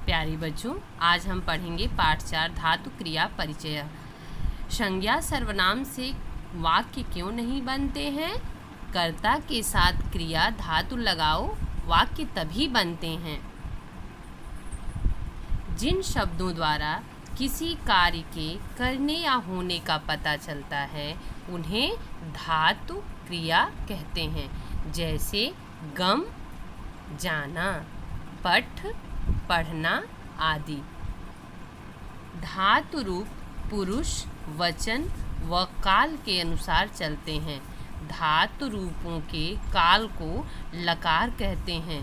प्यारे बच्चों, आज हम पढ़ेंगे पाठ 4 धातु क्रिया परिचय। संज्ञा सर्वनाम से वाक्य क्यों नहीं बनते हैं? कर्ता के साथ क्रिया धातु लगाओ, वाक्य तभी बनते हैं। जिन शब्दों द्वारा किसी कार्य के करने या होने का पता चलता है उन्हें धातु क्रिया कहते हैं। जैसे गम, जाना, पठ, पढ़ना आदि। धातु रूप पुरुष, वचन व काल के अनुसार चलते हैं। धातु रूपों के काल को लकार कहते हैं।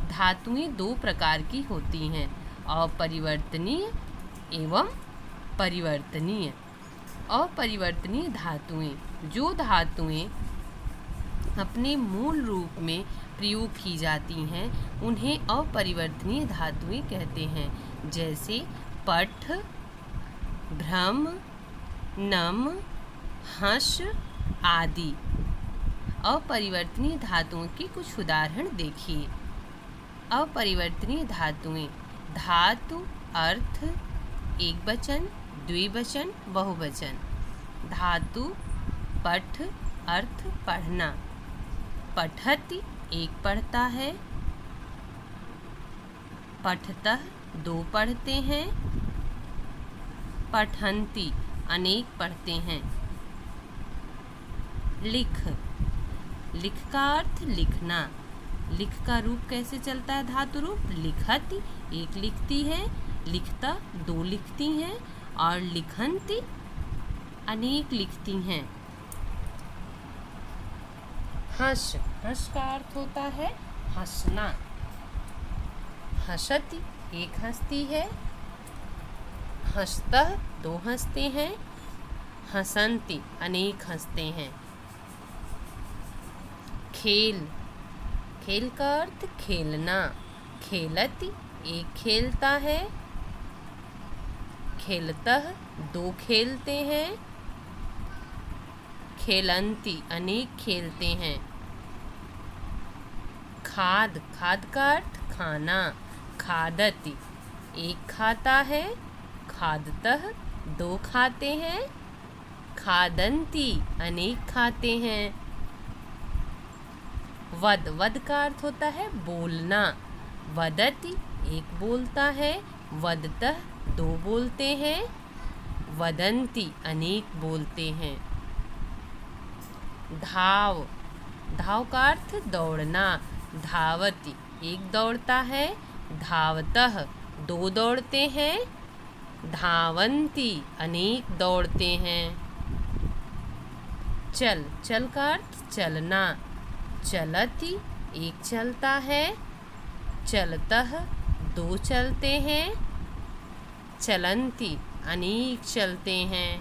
धातुएं दो प्रकार की होती हैं, अपरिवर्तनीय एवं परिवर्तनीय। अपरिवर्तनीय धातुएं, जो धातुएं अपने मूल रूप में प्रयोग की जाती हैं उन्हें अपरिवर्तनीय धातुएं कहते हैं। जैसे पठ, भ्रम, नम, हर्ष आदि। अपरिवर्तनीय धातुओं के कुछ उदाहरण देखिए। अपरिवर्तनीय धातुएं: धातु अर्थ एकवचन, द्विवचन, बहुवचन। धातु पठ अर्थ पढ़ना। पठति एक पढ़ता है। पठतः दो पढ़ते हैं। पठन्ति अनेक पढ़ते हैं। लिख, लिख का अर्थ लिखना। लिख का रूप कैसे चलता है? धातु रूप लिखति एक लिखती है, लिखता दो लिखती हैं और लिखन्ति अनेक लिखती हैं। हंस, हंस का अर्थ होता है हंसना। हंसति एक हंसती है। हंसतः दो हंसते हैं। हंसन्ति अनेक हंसते हैं। खेल, खेल का अर्थ खेलना। खेलति एक खेलता है। खेलतः दो खेलते हैं। खेलन्ति अनेक खेलते हैं। खाद, खाद का अर्थ खाना। खादति एक खाता है। खादतः दो खाते हैं। खादन्ति अनेक खाते हैं। वद, वद का अर्थ होता है बोलना। वदति एक बोलता है। वदतः दो बोलते हैं। वदन्ति अनेक बोलते हैं। धाव, धाव का अर्थ दौड़ना। धावति एक दौड़ता है। धावतः दो दौड़ते हैं। धावन्ति अनेक दौड़ते हैं। चल, चल का अर्थ चलना। चलति एक चलता है। चलतः दो चलते हैं। चलन्ति अनेक चलते हैं।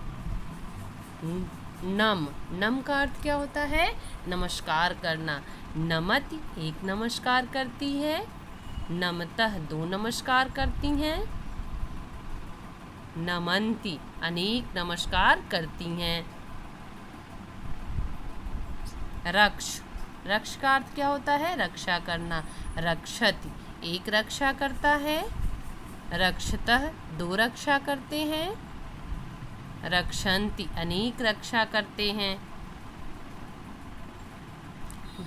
नम, नम का अर्थ क्या होता है? नमस्कार करना। नमति एक नमस्कार करती है। नमतः दो नमस्कार करती हैं। नमन्ति अनेक नमस्कार करती हैं। रक्ष, रक्ष का अर्थ क्या होता है? रक्षा करना। रक्षति एक रक्षा करता है। रक्षतः दो रक्षा करते हैं। रक्षन्ति अनेक रक्षा करते हैं।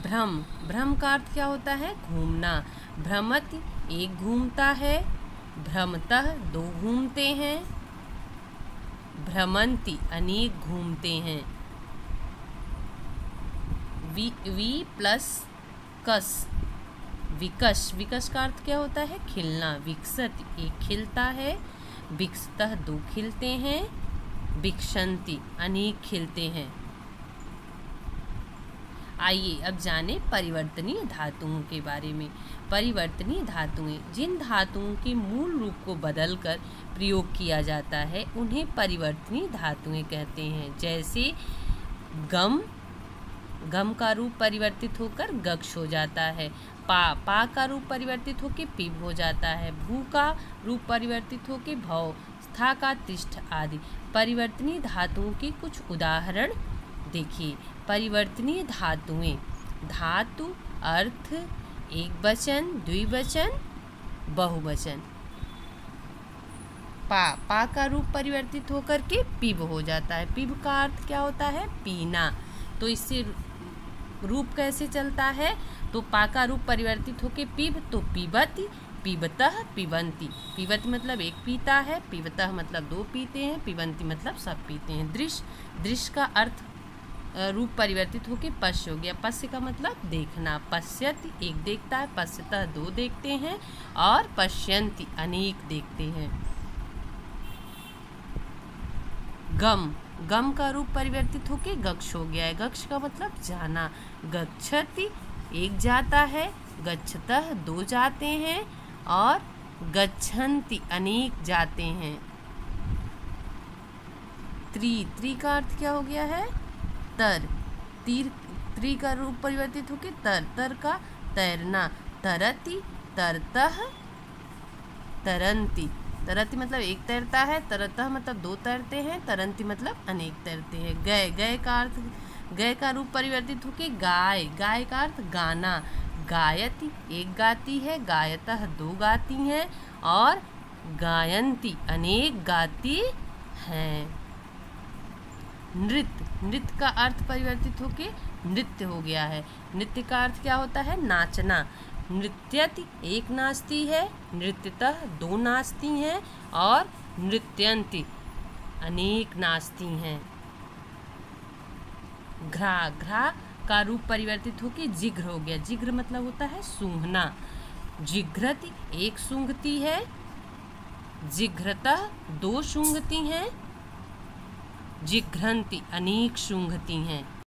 भ्रम, भ्रम का अर्थ क्या होता है? घूमना। भ्रमति एक घूमता है। भ्रमतः दो घूमते हैं। भ्रमन्ति अनेक घूमते हैं। वी प्लस कस, विकस, विकस का अर्थ क्या होता है? खिलना। विकसति एक खिलता है। विकसतः दो खिलते हैं। विकसन्ति अनेक खिलते हैं। आइए अब जाने परिवर्तनीय धातुओं के बारे में। परिवर्तनीय धातुएं, जिन धातुओं के मूल रूप को बदलकर प्रयोग किया जाता है उन्हें परिवर्तनीय धातुएं कहते हैं। जैसे गम, गम का रूप परिवर्तित होकर गक्ष हो जाता है। पा, पा का रूप परिवर्तित होकर पिब हो जाता है। भू का रूप परिवर्तित होकर भव, स्था का तिष्ठ आदि। परिवर्तनीय धातुओं के कुछ उदाहरण देखिए। परिवर्तनीय धातुएं: धातु अर्थ एकवचन, द्विवचन, बहुवचन। पा का रूप परिवर्तित होकर के पिब हो जाता है। पिब का अर्थ क्या होता है? पीना। तो इससे रूप कैसे चलता है? तो पा का रूप परिवर्तित होके पिब, तो पिबती, पिबतः, पिबंती। पिबत मतलब एक पीता है, पिबतः मतलब दो पीते हैं, पिबंती मतलब सब पीते हैं। दृश्य, दृश्य का अर्थ रूप परिवर्तित होके पश्य हो गया। पश्य का मतलब देखना। पश्यति एक देखता है, पश्यतः दो देखते हैं, और पश्यन्ति अनेक देखते हैं। गम, गम का रूप परिवर्तित होके गक्ष हो गया है। गक्ष का मतलब जाना। गच्छति एक जाता है, गच्छतः दो जाते हैं, और गच्छन्ति अनेक जाते हैं। त्रि का अर्थ क्या हो गया है? तर। त्रि का रूप परिवर्तित होके तर का तैरना। तरति, तरतः, तरंती। तरति मतलब एक तैरता है, तरतः मतलब दो तैरते हैं, तरंती मतलब अनेक तैरते हैं। गए का अर्थ, गए का रूप परिवर्तित होके गाय। गाय का अर्थ गाना। गायति एक गाती है, गायतः दो गाती हैं, और गायन्ति अनेक गाती हैं। नृत्य, नृत्य का अर्थ परिवर्तित होके नृत्य हो गया है। नृत्य का अर्थ क्या होता है? नाचना। नृत्यति एक नाचती है, नृत्यतः दो नाचती हैं, और नृत्यन्ति अनेक नाचती हैं। घ्रा, घ्रा का रूप परिवर्तित होके जिघ्र हो गया। जिघ्र मतलब होता है सूंघना। जिघ्रति एक सूंघती है, जिघ्रतः दो सूंघती हैं, जिघ्रन्ति अनेक सूंघती हैं।